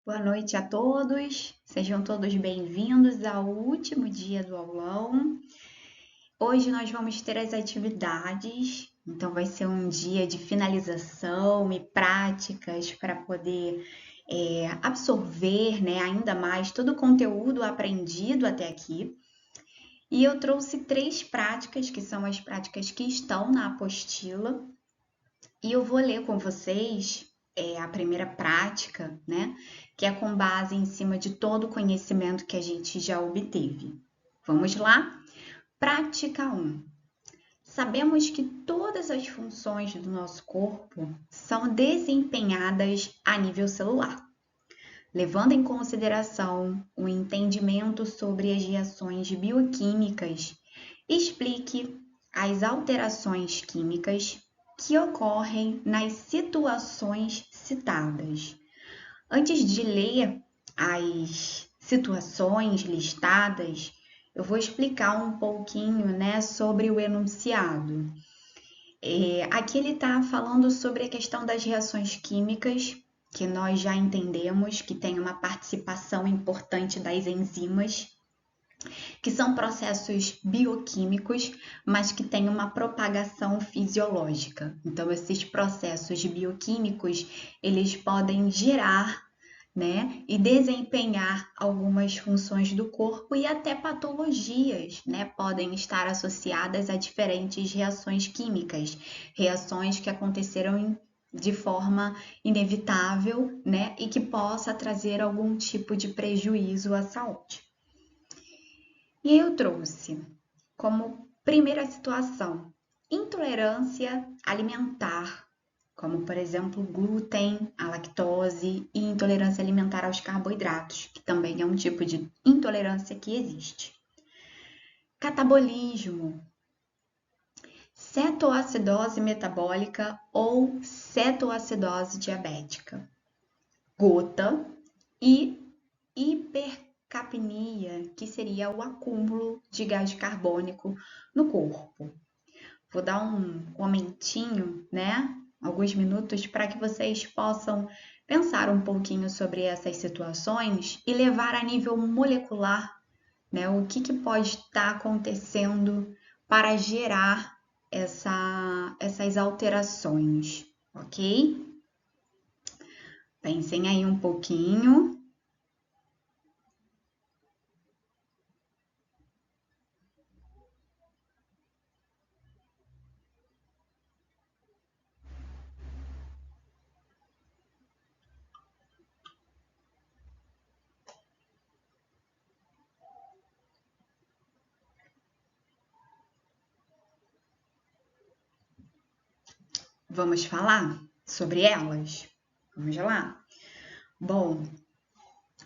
Boa noite a todos, sejam todos bem-vindos ao último dia do aulão. Hoje nós vamos ter as atividades, então vai ser um dia de finalização e práticas para poder absorver, ainda mais todo o conteúdo aprendido até aqui. E eu trouxe 3 práticas, que são as práticas que estão na apostila, e eu vou ler com vocês a primeira prática, que é com base em cima de todo o conhecimento que a gente já obteve. Vamos lá? Prática 1. Sabemos que todas as funções do nosso corpo são desempenhadas a nível celular, levando em consideração o entendimento sobre as reações bioquímicas. Explique as alterações químicas que ocorrem nas situações citadas. Antes de ler as situações listadas, eu vou explicar um pouquinho, sobre o enunciado. Aqui ele está falando sobre a questão das reações químicas, que nós já entendemos que tem uma participação importante das enzimas, que são processos bioquímicos, mas que têm uma propagação fisiológica. Então, esses processos bioquímicos, eles podem gerar, e desempenhar algumas funções do corpo e até patologias, podem estar associadas a diferentes reações químicas, reações que aconteceram de forma inevitável, e que possa trazer algum tipo de prejuízo à saúde. E eu trouxe como primeira situação intolerância alimentar, como por exemplo glúten, a lactose e intolerância alimentar aos carboidratos, que também é um tipo de intolerância que existe. Catabolismo, cetoacidose metabólica ou cetoacidose diabética, gota e hipercapnia, que seria o acúmulo de gás carbônico no corpo. Vou dar um momentinho, alguns minutos, para que vocês possam pensar um pouquinho sobre essas situações e levar a nível molecular, o que pode estar acontecendo para gerar essas alterações, ok? Pensem aí um pouquinho. Vamos falar sobre elas? Vamos lá? Bom,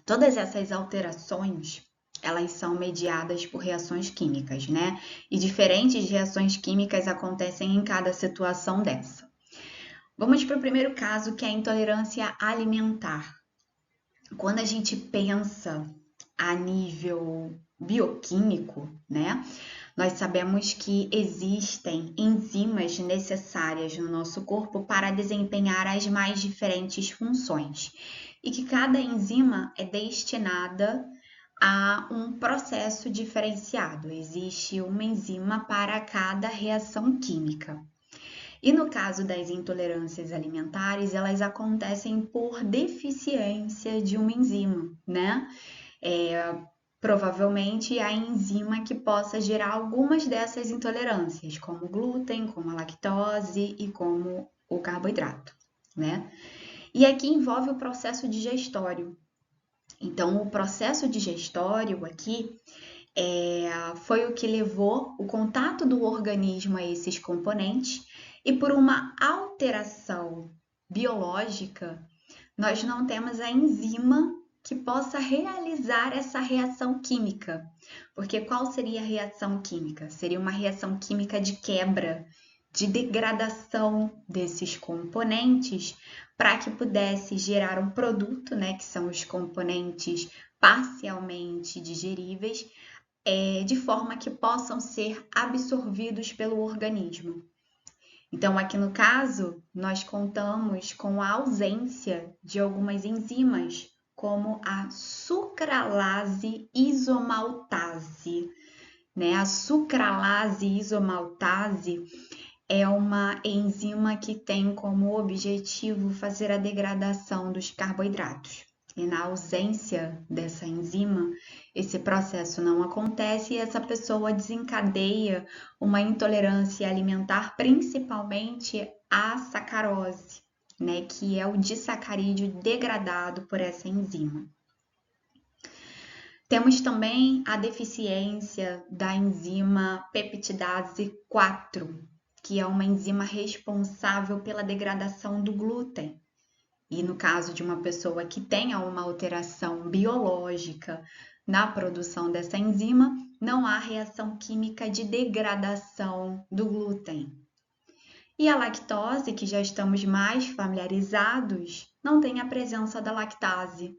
todas essas alterações, elas são mediadas por reações químicas, E diferentes reações químicas acontecem em cada situação dessa. Vamos para o primeiro caso, que é a intolerância alimentar. Quando a gente pensa a nível bioquímico, nós sabemos que existem enzimas necessárias no nosso corpo para desempenhar as mais diferentes funções e que cada enzima é destinada a um processo diferenciado. Existe uma enzima para cada reação química. E no caso das intolerâncias alimentares, elas acontecem por deficiência de uma enzima, Provavelmente a enzima que possa gerar algumas dessas intolerâncias, como o glúten, como a lactose e como o carboidrato, E aqui envolve o processo digestório. Então, o processo digestório aqui foi o que levou o contato do organismo a esses componentes e por uma alteração biológica, nós não temos a enzima que possa realizar essa reação química. Porque qual seria a reação química? Seria uma reação química de quebra, de degradação desses componentes para que pudesse gerar um produto, que são os componentes parcialmente digeríveis, de forma que possam ser absorvidos pelo organismo. Então, aqui no caso, nós contamos com a ausência de algumas enzimas como a sucralase isomaltase, né? A sucralase isomaltase é uma enzima que tem como objetivo fazer a degradação dos carboidratos. E na ausência dessa enzima, esse processo não acontece e essa pessoa desencadeia uma intolerância alimentar, principalmente à sacarose, né, que é o disacarídeo degradado por essa enzima. Temos também a deficiência da enzima peptidase 4, que é uma enzima responsável pela degradação do glúten. E no caso de uma pessoa que tenha uma alteração biológica na produção dessa enzima, não há reação química de degradação do glúten. E a lactose, que já estamos mais familiarizados, não tem a presença da lactase,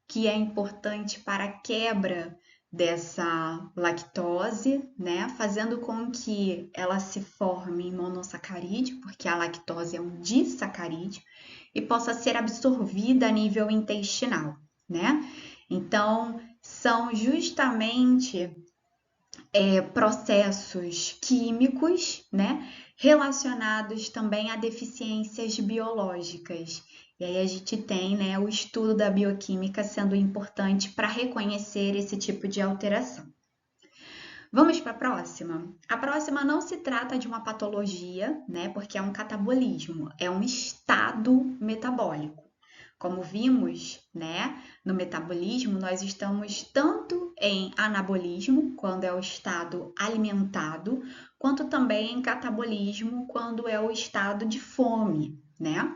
que é importante para a quebra dessa lactose, né, fazendo com que ela se forme em monossacarídeo, porque a lactose é um disacarídeo, e possa ser absorvida a nível intestinal, né? Então, são justamente processos químicos, né, relacionados também a deficiências biológicas. E aí a gente tem, né, o estudo da bioquímica sendo importante para reconhecer esse tipo de alteração. Vamos para a próxima? A próxima não se trata de uma patologia, né, porque é um catabolismo, é um estado metabólico. Como vimos, né, no metabolismo, nós estamos tanto em anabolismo, quando é o estado alimentado, quanto também em catabolismo, quando é o estado de fome, né?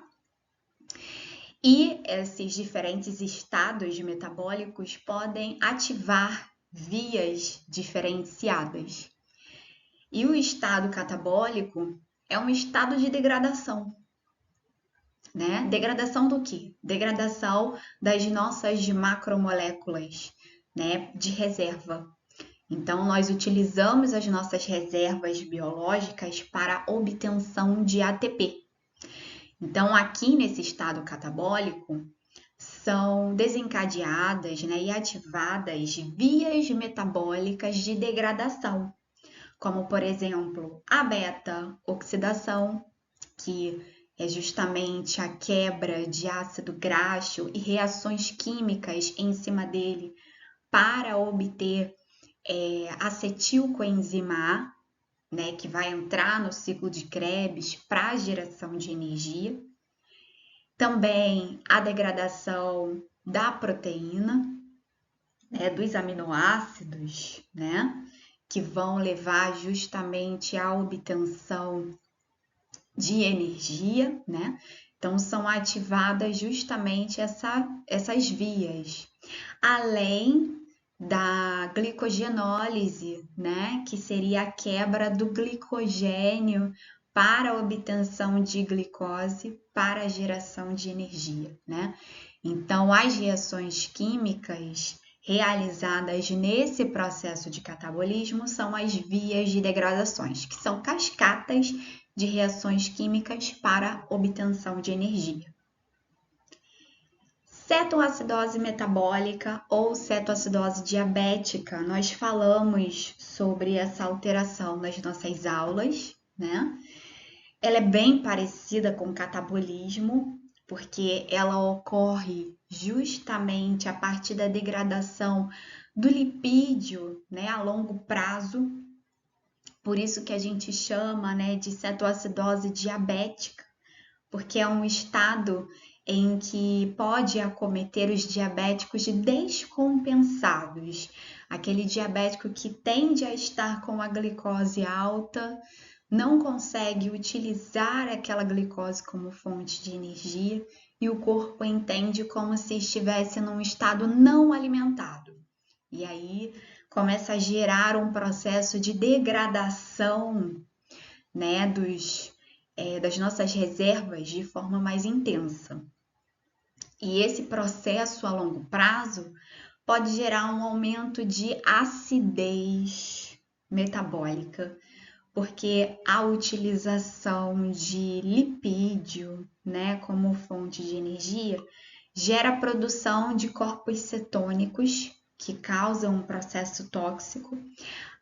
E esses diferentes estados metabólicos podem ativar vias diferenciadas. E o estado catabólico é um estado de degradação, né? Degradação do quê? Degradação das nossas macromoléculas, né? De reserva. Então, nós utilizamos as nossas reservas biológicas para obtenção de ATP. Então, aqui nesse estado catabólico, são desencadeadas, né, e ativadas vias metabólicas de degradação, como, por exemplo, a beta-oxidação, que é justamente a quebra de ácido graxo e reações químicas em cima dele para obter acetilcoenzima A, né, que vai entrar no ciclo de Krebs para a geração de energia. Também a degradação da proteína, né, dos aminoácidos, né, que vão levar justamente à obtenção de energia, né? Então, são ativadas justamente essas vias. Além da glicogenólise, né? Que seria a quebra do glicogênio para a obtenção de glicose para a geração de energia, né? Então, as reações químicas realizadas nesse processo de catabolismo são as vias de degradações, que são cascatas de reações químicas para obtenção de energia. Cetoacidose metabólica ou cetoacidose diabética, nós falamos sobre essa alteração nas nossas aulas, né? Ela é bem parecida com catabolismo, porque ela ocorre justamente a partir da degradação do lipídio, né, a longo prazo. Por isso que a gente chama, né, de cetoacidose diabética, porque é um estado em que pode acometer os diabéticos descompensados, aquele diabético que tende a estar com a glicose alta, não consegue utilizar aquela glicose como fonte de energia e o corpo entende como se estivesse num estado não alimentado. E aí começa a gerar um processo de degradação, né, das nossas reservas de forma mais intensa. E esse processo a longo prazo pode gerar um aumento de acidez metabólica, porque a utilização de lipídio, né, como fonte de energia, gera a produção de corpos cetônicos, que causam um processo tóxico,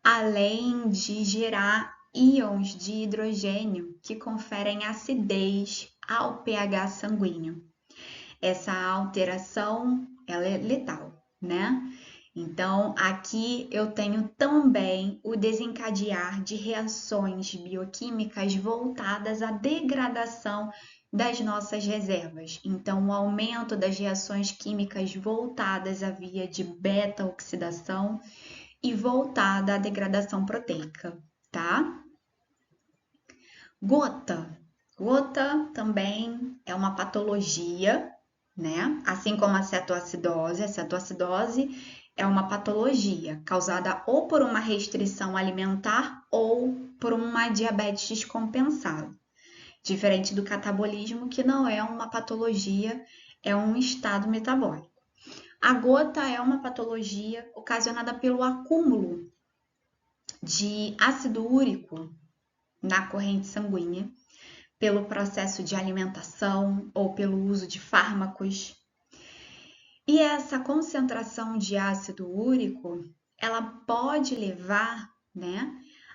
além de gerar íons de hidrogênio, que conferem acidez ao pH sanguíneo. Essa alteração, ela é letal, né? Então, aqui eu tenho também o desencadear de reações bioquímicas voltadas à degradação das nossas reservas. Então, o aumento das reações químicas voltadas à via de beta-oxidação e voltada à degradação proteica, tá? Gota. Gota também é uma patologia, né? Assim como a cetoacidose. A cetoacidose é uma patologia causada ou por uma restrição alimentar ou por uma diabetes descompensada. Diferente do catabolismo, que não é uma patologia, é um estado metabólico. A gota é uma patologia ocasionada pelo acúmulo de ácido úrico na corrente sanguínea, pelo processo de alimentação ou pelo uso de fármacos. E essa concentração de ácido úrico, ela pode levar, né,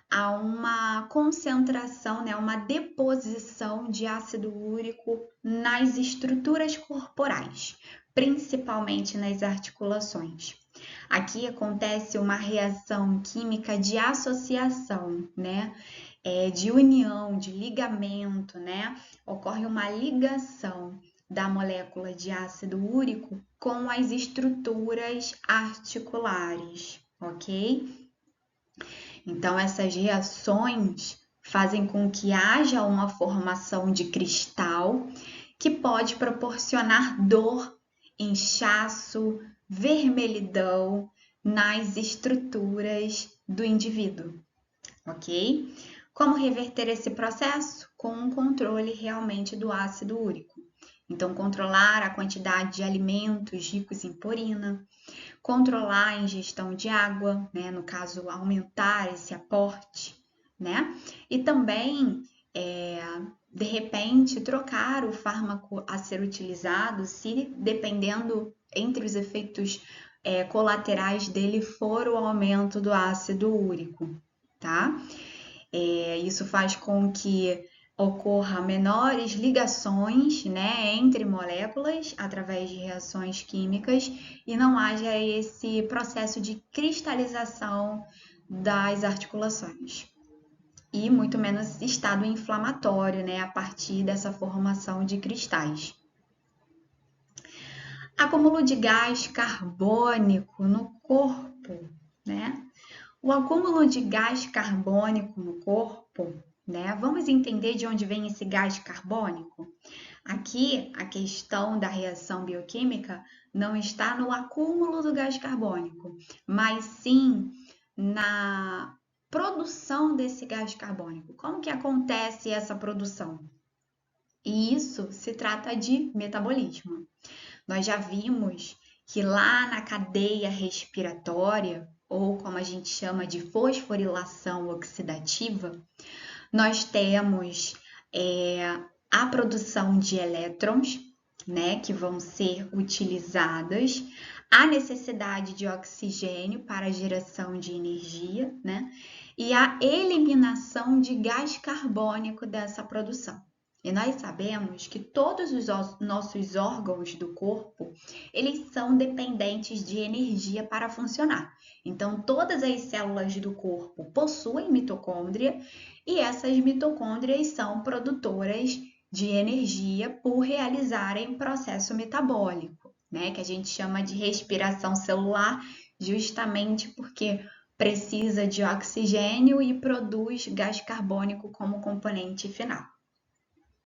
a uma concentração, né, uma deposição de ácido úrico nas estruturas corporais, principalmente nas articulações. Aqui acontece uma reação química de associação, né, de união, de ligamento, né? Ocorre uma ligação da molécula de ácido úrico com as estruturas articulares, ok? Então, essas reações fazem com que haja uma formação de cristal que pode proporcionar dor, inchaço, vermelhidão nas estruturas do indivíduo, ok? Como reverter esse processo? Com um controle realmente do ácido úrico. Então, controlar a quantidade de alimentos ricos em purina, controlar a ingestão de água, né? No caso, aumentar esse aporte, né? E também, de repente, trocar o fármaco a ser utilizado, se dependendo entre os efeitos colaterais dele for o aumento do ácido úrico, tá? Isso faz com que ocorra menores ligações, né, entre moléculas através de reações químicas e não haja esse processo de cristalização das articulações. E muito menos estado inflamatório, né, a partir dessa formação de cristais. Acúmulo de gás carbônico no corpo, né? O acúmulo de gás carbônico no corpo, né? Vamos entender de onde vem esse gás carbônico? Aqui, a questão da reação bioquímica não está no acúmulo do gás carbônico, mas sim na produção desse gás carbônico. Como que acontece essa produção? E isso se trata de metabolismo. Nós já vimos que lá na cadeia respiratória, ou como a gente chama de fosforilação oxidativa, nós temos a produção de elétrons, né, que vão ser utilizadas, a necessidade de oxigênio para a geração de energia, né, e a eliminação de gás carbônico dessa produção. E nós sabemos que todos os nossos órgãos do corpo, eles são dependentes de energia para funcionar. Então, todas as células do corpo possuem mitocôndria e essas mitocôndrias são produtoras de energia por realizarem processo metabólico, né? Que a gente chama de respiração celular, justamente porque precisa de oxigênio e produz gás carbônico como componente final.